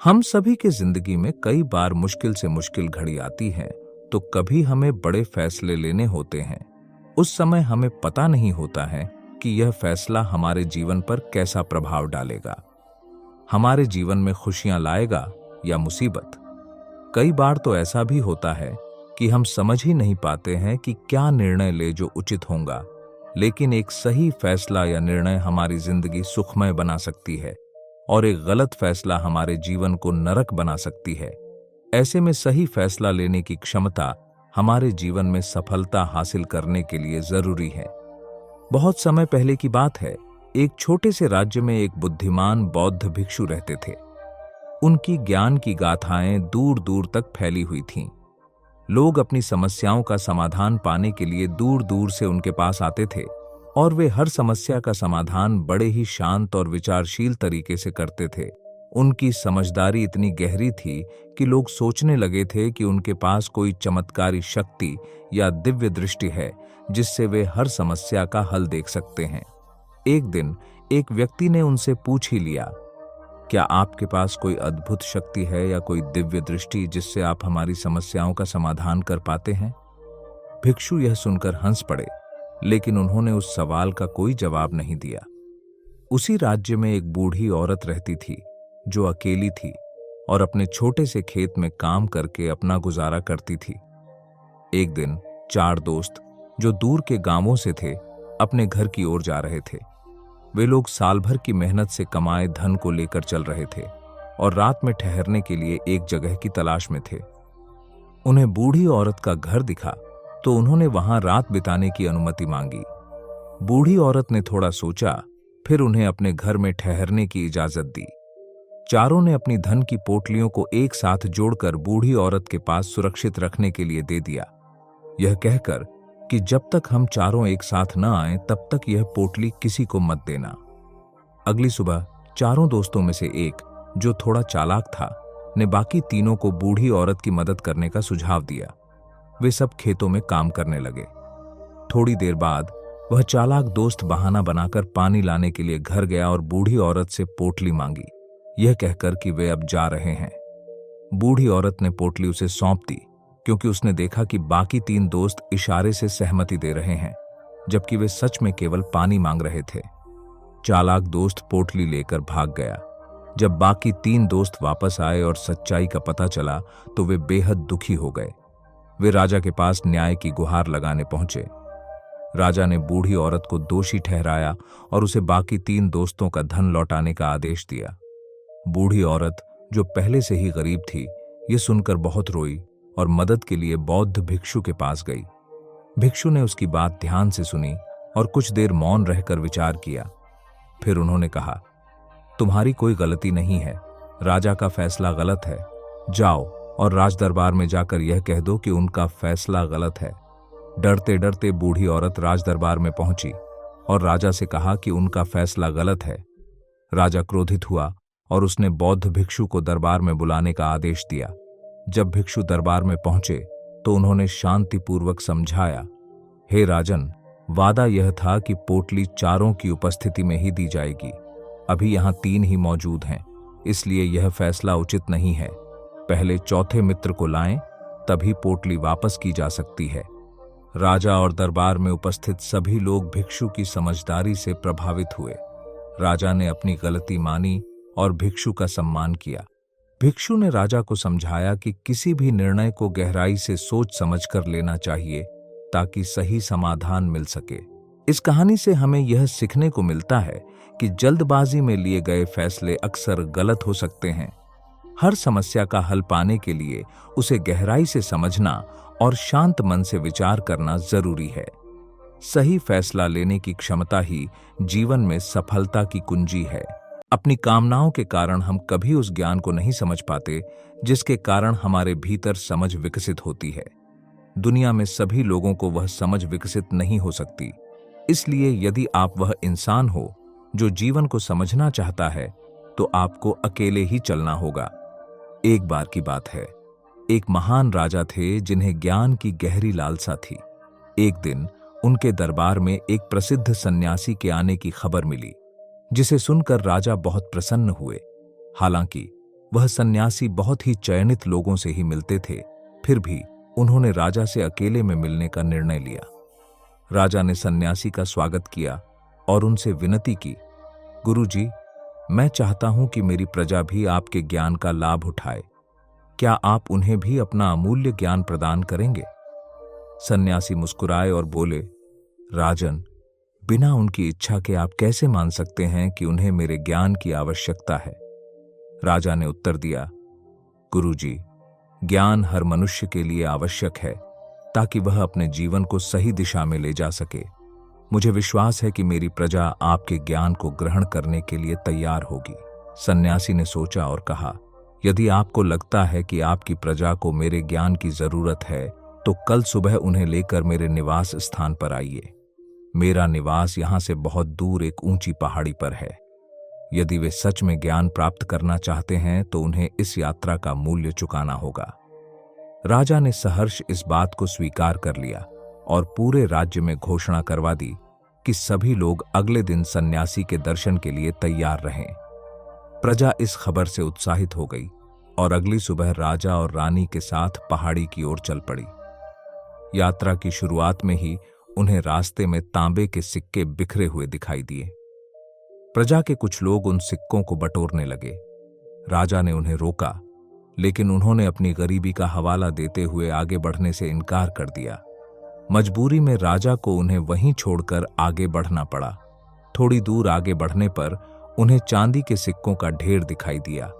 हम सभी के जिंदगी में कई बार मुश्किल से मुश्किल घड़ी आती है, तो कभी हमें बड़े फैसले लेने होते हैं। उस समय हमें पता नहीं होता है कि यह फैसला हमारे जीवन पर कैसा प्रभाव डालेगा, हमारे जीवन में खुशियां लाएगा या मुसीबत। कई बार तो ऐसा भी होता है कि हम समझ ही नहीं पाते हैं कि क्या निर्णय ले जो उचित होगा, लेकिन एक सही फैसला या निर्णय हमारी जिंदगी सुखमय बना सकती है और एक गलत फैसला हमारे जीवन को नरक बना सकती है। ऐसे में सही फैसला लेने की क्षमता हमारे जीवन में सफलता हासिल करने के लिए जरूरी है। बहुत समय पहले की बात है, एक छोटे से राज्य में एक बुद्धिमान बौद्ध भिक्षु रहते थे। उनकी ज्ञान की गाथाएं दूर दूर तक फैली हुई थीं। लोग अपनी समस्याओं का समाधान पाने के लिए दूर दूर से उनके पास आते थे और वे हर समस्या का समाधान बड़े ही शांत और विचारशील तरीके से करते थे। उनकी समझदारी इतनी गहरी थी कि लोग सोचने लगे थे कि उनके पास कोई चमत्कारी शक्ति या दिव्य दृष्टि है जिससे वे हर समस्या का हल देख सकते हैं। एक दिन एक व्यक्ति ने उनसे पूछ ही लिया, क्या आपके पास कोई अद्भुत शक्ति है या कोई दिव्य दृष्टि जिससे आप हमारी समस्याओं का समाधान कर पाते हैं? भिक्षु यह सुनकर हंस पड़े, लेकिन उन्होंने उस सवाल का कोई जवाब नहीं दिया। उसी राज्य में एक बूढ़ी औरत रहती थी जो अकेली थी और अपने छोटे से खेत में काम करके अपना गुजारा करती थी। एक दिन 4 दोस्त जो दूर के गांवों से थे अपने घर की ओर जा रहे थे। वे लोग साल भर की मेहनत से कमाए धन को लेकर चल रहे थे और रात में ठहरने के लिए एक जगह की तलाश में थे। उन्हें बूढ़ी औरत का घर दिखा तो उन्होंने वहां रात बिताने की अनुमति मांगी। बूढ़ी औरत ने थोड़ा सोचा, फिर उन्हें अपने घर में ठहरने की इजाजत दी। चारों ने अपनी धन की पोटलियों को एक साथ जोड़कर बूढ़ी औरत के पास सुरक्षित रखने के लिए दे दिया, यह कहकर कि जब तक हम चारों एक साथ न आए तब तक यह पोटली किसी को मत देना। अगली सुबह चारों दोस्तों में से एक, जो थोड़ा चालाक था, ने बाकी तीनों को बूढ़ी औरत की मदद करने का सुझाव दिया। वे सब खेतों में काम करने लगे। थोड़ी देर बाद वह चालाक दोस्त बहाना बनाकर पानी लाने के लिए घर गया और बूढ़ी औरत से पोटली मांगी, यह कहकर कि वे अब जा रहे हैं। बूढ़ी औरत ने पोटली उसे सौंप दी, क्योंकि उसने देखा कि बाकी 3 दोस्त इशारे से सहमति दे रहे हैं, जबकि वे सच में केवल पानी मांग रहे थे। चालाक दोस्त पोटली लेकर भाग गया। जब बाकी 3 दोस्त वापस आए और सच्चाई का पता चला तो वे बेहद दुखी हो गए। वे राजा के पास न्याय की गुहार लगाने पहुंचे। राजा ने बूढ़ी औरत को दोषी ठहराया और उसे बाकी 3 दोस्तों का धन लौटाने का आदेश दिया। बूढ़ी औरत, जो पहले से ही गरीब थी, ये सुनकर बहुत रोई और मदद के लिए बौद्ध भिक्षु के पास गई। भिक्षु ने उसकी बात ध्यान से सुनी और कुछ देर मौन रहकर विचार किया। फिर उन्होंने कहा, तुम्हारी कोई गलती नहीं है, राजा का फैसला गलत है। जाओ और राजदरबार में जाकर यह कह दो कि उनका फैसला गलत है। डरते डरते बूढ़ी औरत राजदरबार में पहुंची और राजा से कहा कि उनका फैसला गलत है। राजा क्रोधित हुआ और उसने बौद्ध भिक्षु को दरबार में बुलाने का आदेश दिया। जब भिक्षु दरबार में पहुंचे तो उन्होंने शांतिपूर्वक समझाया, हे राजन, वादा यह था कि पोटली चारों की उपस्थिति में ही दी जाएगी। अभी यहाँ 3 ही मौजूद हैं, इसलिए यह फैसला उचित नहीं है। पहले चौथे मित्र को लाएं, तभी पोटली वापस की जा सकती है। राजा और दरबार में उपस्थित सभी लोग भिक्षु की समझदारी से प्रभावित हुए। राजा ने अपनी गलती मानी और भिक्षु का सम्मान किया। भिक्षु ने राजा को समझाया कि किसी भी निर्णय को गहराई से सोच समझकर लेना चाहिए ताकि सही समाधान मिल सके। इस कहानी से हमें यह सीखने को मिलता है कि जल्दबाजी में लिए गए फैसले अक्सर गलत हो सकते हैं। हर समस्या का हल पाने के लिए उसे गहराई से समझना और शांत मन से विचार करना जरूरी है। सही फैसला लेने की क्षमता ही जीवन में सफलता की कुंजी है। अपनी कामनाओं के कारण हम कभी उस ज्ञान को नहीं समझ पाते जिसके कारण हमारे भीतर समझ विकसित होती है। दुनिया में सभी लोगों को वह समझ विकसित नहीं हो सकती। इसलिए यदि आप वह इंसान हो जो जीवन को समझना चाहता है तो आपको अकेले ही चलना होगा। एक बार की बात है, एक महान राजा थे जिन्हें ज्ञान की गहरी लालसा थी। एक दिन उनके दरबार में एक प्रसिद्ध सन्यासी के आने की खबर मिली, जिसे सुनकर राजा बहुत प्रसन्न हुए। हालांकि वह सन्यासी बहुत ही चयनित लोगों से ही मिलते थे, फिर भी उन्होंने राजा से अकेले में मिलने का निर्णय लिया। राजा ने सन्यासी का स्वागत किया और उनसे विनती की, गुरुजी, मैं चाहता हूं कि मेरी प्रजा भी आपके ज्ञान का लाभ उठाए। क्या आप उन्हें भी अपना अमूल्य ज्ञान प्रदान करेंगे? सन्यासी मुस्कुराए और बोले, राजन, बिना उनकी इच्छा के आप कैसे मान सकते हैं कि उन्हें मेरे ज्ञान की आवश्यकता है? राजा ने उत्तर दिया, गुरुजी, ज्ञान हर मनुष्य के लिए आवश्यक है ताकि वह अपने जीवन को सही दिशा में ले जा सके। मुझे विश्वास है कि मेरी प्रजा आपके ज्ञान को ग्रहण करने के लिए तैयार होगी। सन्यासी ने सोचा और कहा, यदि आपको लगता है कि आपकी प्रजा को मेरे ज्ञान की जरूरत है तो कल सुबह उन्हें लेकर मेरे निवास स्थान पर आइए। मेरा निवास यहां से बहुत दूर एक ऊंची पहाड़ी पर है। यदि वे सच में ज्ञान प्राप्त करना चाहते हैं तो उन्हें इस यात्रा का मूल्य चुकाना होगा। राजा ने सहर्ष इस बात को स्वीकार कर लिया और पूरे राज्य में घोषणा करवा दी कि सभी लोग अगले दिन सन्यासी के दर्शन के लिए तैयार रहें। प्रजा इस खबर से उत्साहित हो गई और अगली सुबह राजा और रानी के साथ पहाड़ी की ओर चल पड़ी। यात्रा की शुरुआत में ही उन्हें रास्ते में तांबे के सिक्के बिखरे हुए दिखाई दिए। प्रजा के कुछ लोग उन सिक्कों को बटोरने लगे। राजा ने उन्हें रोका, लेकिन उन्होंने अपनी गरीबी का हवाला देते हुए आगे बढ़ने से इनकार कर दिया। मजबूरी में राजा को उन्हें वहीं छोड़कर आगे बढ़ना पड़ा। थोड़ी दूर आगे बढ़ने पर उन्हें चांदी के सिक्कों का ढेर दिखाई दिया।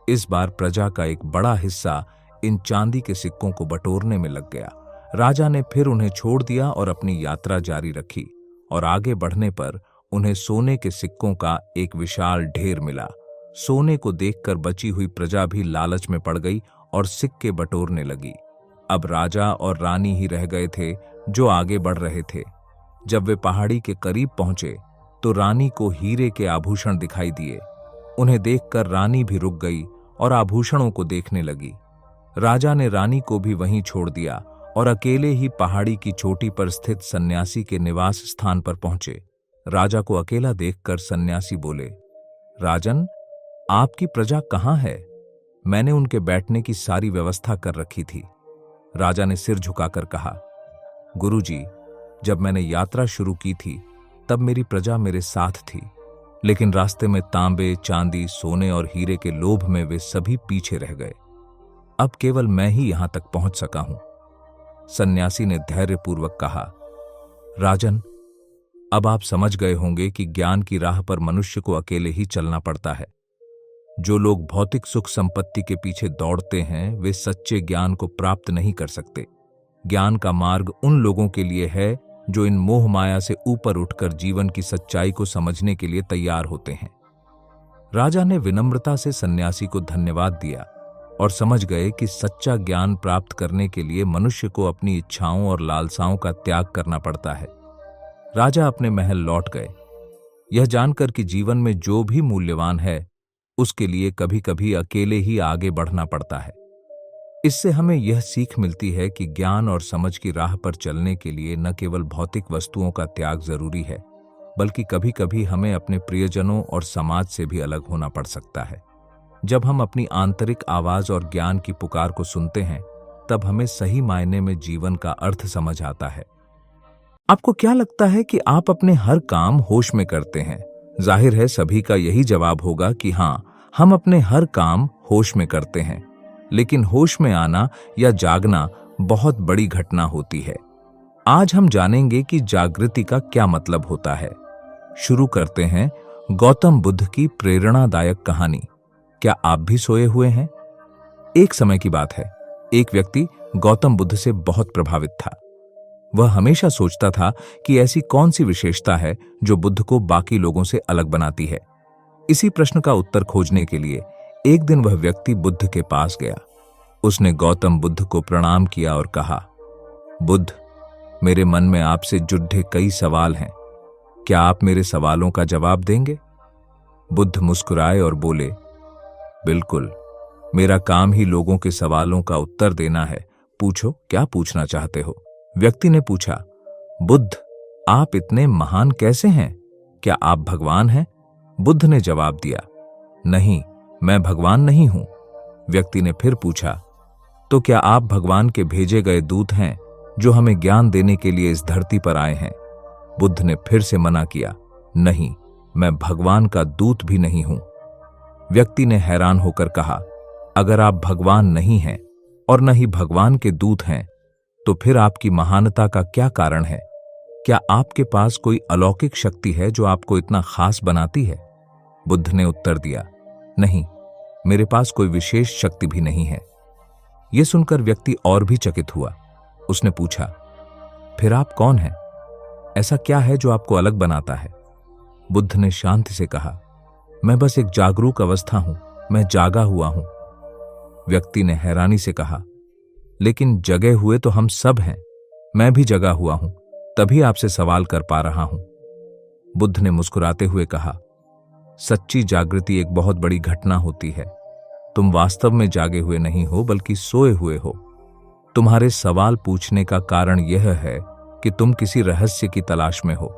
इस बार प्रजा का एक बड़ा हिस्सा इन चांदी के सिक्कों को बटोरने में लग गया। राजा ने फिर उन्हें छोड़ दिया और अपनी यात्रा जारी रखी और आगे बढ़ने पर उन्हें सोने के सिक्कों का एक विशाल ढेर मिला। सोने को देखकर बची हुई प्रजा भी लालच में पड़ गई और सिक्के बटोरने लगी। अब राजा और रानी ही रह गए थे जो आगे बढ़ रहे थे। जब वे पहाड़ी के करीब पहुंचे तो रानी को हीरे के आभूषण दिखाई दिए। उन्हें देखकर रानी भी रुक गई और आभूषणों को देखने लगी। राजा ने रानी को भी वहीं छोड़ दिया और अकेले ही पहाड़ी की चोटी पर स्थित सन्यासी के निवास स्थान पर पहुंचे। राजा को अकेला देखकर सन्यासी बोले, राजन, आपकी प्रजा कहाँ है? मैंने उनके बैठने की सारी व्यवस्था कर रखी थी। राजा ने सिर झुकाकर कहा, गुरुजी, जब मैंने यात्रा शुरू की थी तब मेरी प्रजा मेरे साथ थी, लेकिन रास्ते में तांबे, चांदी, सोने और हीरे के लोभ में वे सभी पीछे रह गए। अब केवल मैं ही यहां तक पहुंच सका हूं। सन्यासी ने धैर्यपूर्वक कहा, राजन, अब आप समझ गए होंगे कि ज्ञान की राह पर मनुष्य को अकेले ही चलना पड़ता है। जो लोग भौतिक सुख संपत्ति के पीछे दौड़ते हैं वे सच्चे ज्ञान को प्राप्त नहीं कर सकते। ज्ञान का मार्ग उन लोगों के लिए है जो इन मोह माया से ऊपर उठकर जीवन की सच्चाई को समझने के लिए तैयार होते हैं। राजा ने विनम्रता से सन्यासी को धन्यवाद दिया और समझ गए कि सच्चा ज्ञान प्राप्त करने के लिए मनुष्य को अपनी इच्छाओं और लालसाओं का त्याग करना पड़ता है। राजा अपने महल लौट गए, यह जानकर कि जीवन में जो भी मूल्यवान है उसके लिए कभी कभी अकेले ही आगे बढ़ना पड़ता है। इससे हमें यह सीख मिलती है कि ज्ञान और समझ की राह पर चलने के लिए न केवल भौतिक वस्तुओं का त्याग जरूरी है, बल्कि कभी कभी हमें अपने प्रियजनों और समाज से भी अलग होना पड़ सकता है। जब हम अपनी आंतरिक आवाज और ज्ञान की पुकार को सुनते हैं तब हमें सही मायने में जीवन का अर्थ समझ आता है। आपको क्या लगता है कि आप अपने हर काम होश में करते हैं? जाहिर है सभी का यही जवाब होगा कि हाँ, हम अपने हर काम होश में करते हैं। लेकिन होश में आना या जागना बहुत बड़ी घटना होती है। आज हम जानेंगे कि जागृति का क्या मतलब होता है। शुरू करते हैं गौतम बुद्ध की प्रेरणादायक कहानी। क्या आप भी सोए हुए हैं? एक समय की बात है, एक व्यक्ति गौतम बुद्ध से बहुत प्रभावित था। वह हमेशा सोचता था कि ऐसी कौन सी विशेषता है जो बुद्ध को बाकी लोगों से अलग बनाती है। इसी प्रश्न का उत्तर खोजने के लिए एक दिन वह व्यक्ति बुद्ध के पास गया। उसने गौतम बुद्ध को प्रणाम किया और कहा, बुद्ध, मेरे मन में आपसे जुड़े कई सवाल हैं। क्या आप मेरे सवालों का जवाब देंगे? बुद्ध मुस्कुराए और बोले, बिल्कुल, मेरा काम ही लोगों के सवालों का उत्तर देना है। पूछो, क्या पूछना चाहते हो? व्यक्ति ने पूछा, बुद्ध, आप इतने महान कैसे हैं? क्या आप भगवान हैं? बुद्ध ने जवाब दिया, नहीं, मैं भगवान नहीं हूं, व्यक्ति ने फिर पूछा, तो क्या आप भगवान के भेजे गए दूत हैं जो हमें ज्ञान देने के लिए इस धरती पर आए हैं? बुद्ध ने फिर से मना किया, नहीं, मैं भगवान का दूत भी नहीं हूं। व्यक्ति ने हैरान होकर कहा, अगर आप भगवान नहीं हैं और न ही भगवान के दूत हैं, तो फिर आपकी महानता का क्या कारण है? क्या आपके पास कोई अलौकिक शक्ति है जो आपको इतना खास बनाती है? बुद्ध ने उत्तर दिया, नहीं, मेरे पास कोई विशेष शक्ति भी नहीं है। यह सुनकर व्यक्ति और भी चकित हुआ। उसने पूछा, फिर आप कौन हैं? ऐसा क्या है जो आपको अलग बनाता है? बुद्ध ने शांति से कहा, मैं बस एक जागरूक अवस्था हूं, मैं जागा हुआ हूं। व्यक्ति ने हैरानी से कहा, लेकिन जगे हुए तो हम सब हैं, मैं भी जगा हुआ हूं, तभी आपसे सवाल कर पा रहा हूं। बुद्ध ने मुस्कुराते हुए कहा, सच्ची जागृति एक बहुत बड़ी घटना होती है। तुम वास्तव में जागे हुए नहीं हो, बल्कि सोए हुए हो। तुम्हारे सवाल पूछने का कारण यह है कि तुम किसी रहस्य की तलाश में हो,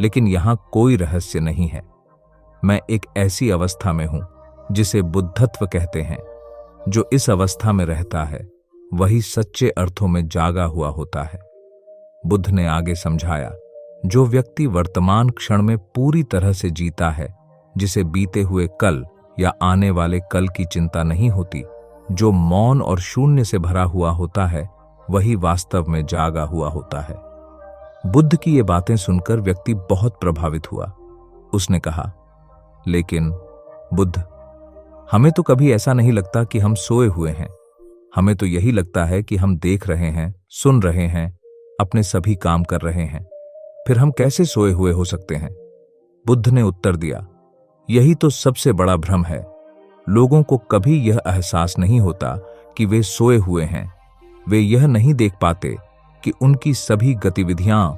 लेकिन यहां कोई रहस्य नहीं है। मैं एक ऐसी अवस्था में हूं जिसे बुद्धत्व कहते हैं। जो इस अवस्था में रहता है वही सच्चे अर्थों में जागा हुआ होता है। बुद्ध ने आगे समझाया, जो व्यक्ति वर्तमान क्षण में पूरी तरह से जीता है, जिसे बीते हुए कल या आने वाले कल की चिंता नहीं होती, जो मौन और शून्य से भरा हुआ होता है, वही वास्तव में जागा हुआ होता है। बुद्ध की ये बातें सुनकर व्यक्ति बहुत प्रभावित हुआ। उसने कहा, लेकिन बुद्ध, हमें तो कभी ऐसा नहीं लगता कि हम सोए हुए हैं। हमें तो यही लगता है कि हम देख रहे हैं, सुन रहे हैं, अपने सभी काम कर रहे हैं। फिर हम कैसे सोए हुए हो सकते हैं? बुद्ध ने उत्तर दिया, यही तो सबसे बड़ा भ्रम है। लोगों को कभी यह एहसास नहीं होता कि वे सोए हुए हैं। वे यह नहीं देख पाते कि उनकी सभी गतिविधियां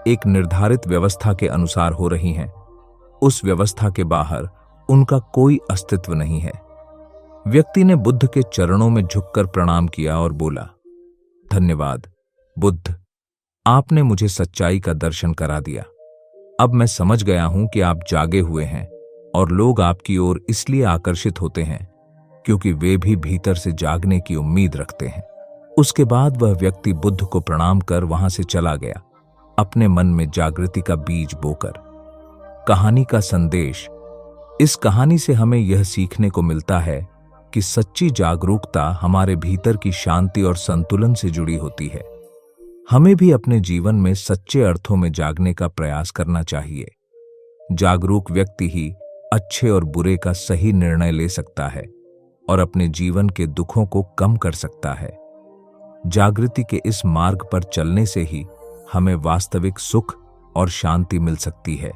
एक निर्धारित व्यवस्था के अनुसार हो रही हैं। उस व्यवस्था के बाहर उनका कोई अस्तित्व नहीं है। व्यक्ति ने बुद्ध के चरणों में झुककर प्रणाम किया और बोला, धन्यवाद बुद्ध, आपने मुझे सच्चाई का दर्शन करा दिया। अब मैं समझ गया हूं कि आप जागे हुए हैं और लोग आपकी ओर इसलिए आकर्षित होते हैं क्योंकि वे भी भीतर से जागने की उम्मीद रखते हैं। उसके बाद वह व्यक्ति बुद्ध को प्रणाम कर वहां से चला गया, अपने मन में जागृति का बीज बोकर। कहानी का संदेश। इस कहानी से हमें यह सीखने को मिलता है कि सच्ची जागरूकता हमारे भीतर की शांति और संतुलन से जुड़ी होती है। हमें भी अपने जीवन में सच्चे अर्थों में जागने का प्रयास करना चाहिए। जागरूक व्यक्ति ही अच्छे और बुरे का सही निर्णय ले सकता है और अपने जीवन के दुखों को कम कर सकता है। जागृति के इस मार्ग पर चलने से ही हमें वास्तविक सुख और शांति मिल सकती है।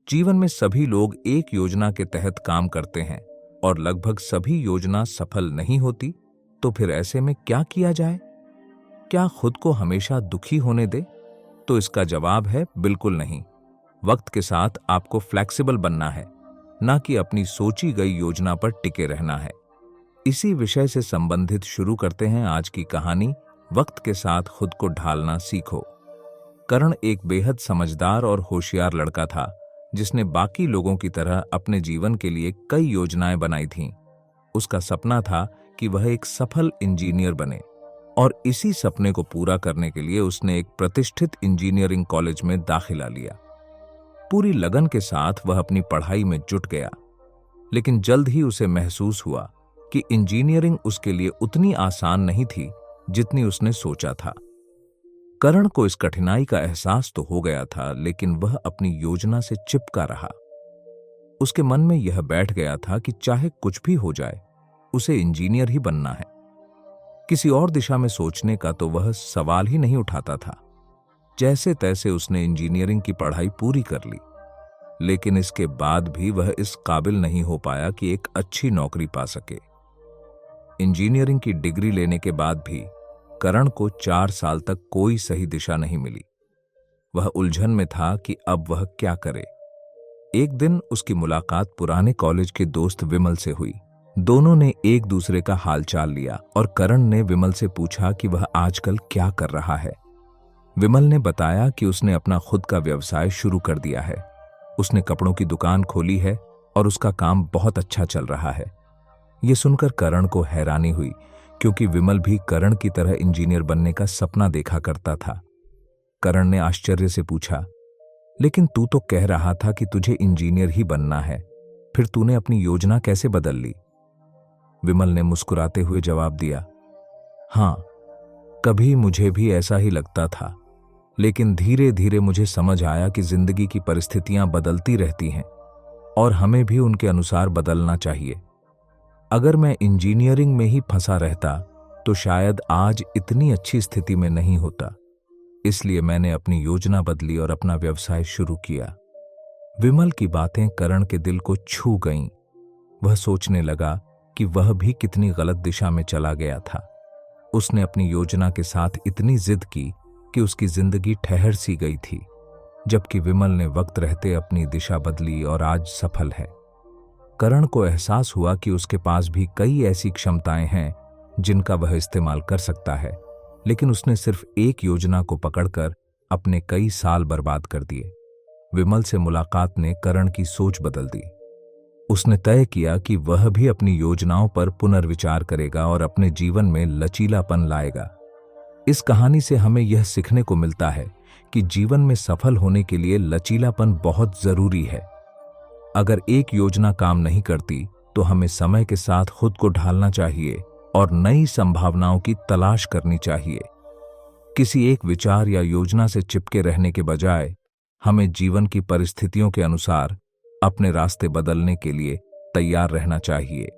जीवन में सभी लोग एक योजना के तहत काम करते हैं और लगभग सभी योजना सफल नहीं होती, तो फिर ऐसे में क्या किया जाए? क्या खुद को हमेशा दुखी होने दे? तो इसका जवाब है बिल्कुल नहीं। वक्त के साथ आपको फ्लेक्सिबल बनना है, ना कि अपनी सोची गई योजना पर टिके रहना है। इसी विषय से संबंधित शुरू करते हैं आज की कहानी, वक्त के साथ खुद को ढालना सीखो। करण एक बेहद समझदार और होशियार लड़का था, जिसने बाकी लोगों की तरह अपने जीवन के लिए कई योजनाएं बनाई थीं। उसका सपना था कि वह एक सफल इंजीनियर बने, और इसी सपने को पूरा करने के लिए उसने एक प्रतिष्ठित इंजीनियरिंग कॉलेज में दाखिला लिया। पूरी लगन के साथ वह अपनी पढ़ाई में जुट गया, लेकिन जल्द ही उसे महसूस हुआ कि इंजीनियरिंग उसके लिए उतनी आसान नहीं थी जितनी उसने सोचा था। करण को इस कठिनाई का एहसास तो हो गया था, लेकिन वह अपनी योजना से चिपका रहा। उसके मन में यह बैठ गया था कि चाहे कुछ भी हो जाए, उसे इंजीनियर ही बनना है। किसी और दिशा में सोचने का तो वह सवाल ही नहीं उठाता था। जैसे तैसे उसने इंजीनियरिंग की पढ़ाई पूरी कर ली, लेकिन इसके बाद भी वह इस काबिल नहीं हो पाया कि एक अच्छी नौकरी पा सके। इंजीनियरिंग की डिग्री लेने के बाद भी करण को 4 साल तक कोई सही दिशा नहीं मिली। वह उलझन में था कि अब वह क्या करे। एक दिन उसकी मुलाकात पुराने कॉलेज के दोस्त विमल से हुई। दोनों ने एक दूसरे का हालचाल लिया और करण ने विमल से पूछा कि वह आजकल क्या कर रहा है। विमल ने बताया कि उसने अपना खुद का व्यवसाय शुरू कर दिया है। उसने कपड़ों की दुकान खोली है और उसका काम बहुत अच्छा चल रहा है। ये सुनकर करण को हैरानी हुई, क्योंकि विमल भी करण की तरह इंजीनियर बनने का सपना देखा करता था। करण ने आश्चर्य से पूछा, लेकिन तू तो कह रहा था कि तुझे इंजीनियर ही बनना है, फिर तूने अपनी योजना कैसे बदल ली? विमल ने मुस्कुराते हुए जवाब दिया, हाँ, कभी मुझे भी ऐसा ही लगता था, लेकिन धीरे धीरे मुझे समझ आया कि जिंदगी की परिस्थितियां बदलती रहती हैं और हमें भी उनके अनुसार बदलना चाहिए। अगर मैं इंजीनियरिंग में ही फंसा रहता तो शायद आज इतनी अच्छी स्थिति में नहीं होता। इसलिए मैंने अपनी योजना बदली और अपना व्यवसाय शुरू किया। विमल की बातें करण के दिल को छू गईं। वह सोचने लगा कि वह भी कितनी गलत दिशा में चला गया था। उसने अपनी योजना के साथ इतनी जिद की कि उसकी जिंदगी ठहर सी गई थी, जबकि विमल ने वक्त रहते अपनी दिशा बदली और आज सफल है। करण को एहसास हुआ कि उसके पास भी कई ऐसी क्षमताएं हैं जिनका वह इस्तेमाल कर सकता है, लेकिन उसने सिर्फ एक योजना को पकड़कर अपने कई साल बर्बाद कर दिए। विमल से मुलाकात ने करण की सोच बदल दी। उसने तय किया कि वह भी अपनी योजनाओं पर पुनर्विचार करेगा और अपने जीवन में लचीलापन लाएगा। इस कहानी से हमें यह सीखने को मिलता है कि जीवन में सफल होने के लिए लचीलापन बहुत जरूरी है। अगर एक योजना काम नहीं करती तो हमें समय के साथ खुद को ढालना चाहिए और नई संभावनाओं की तलाश करनी चाहिए। किसी एक विचार या योजना से चिपके रहने के बजाय हमें जीवन की परिस्थितियों के अनुसार अपने रास्ते बदलने के लिए तैयार रहना चाहिए।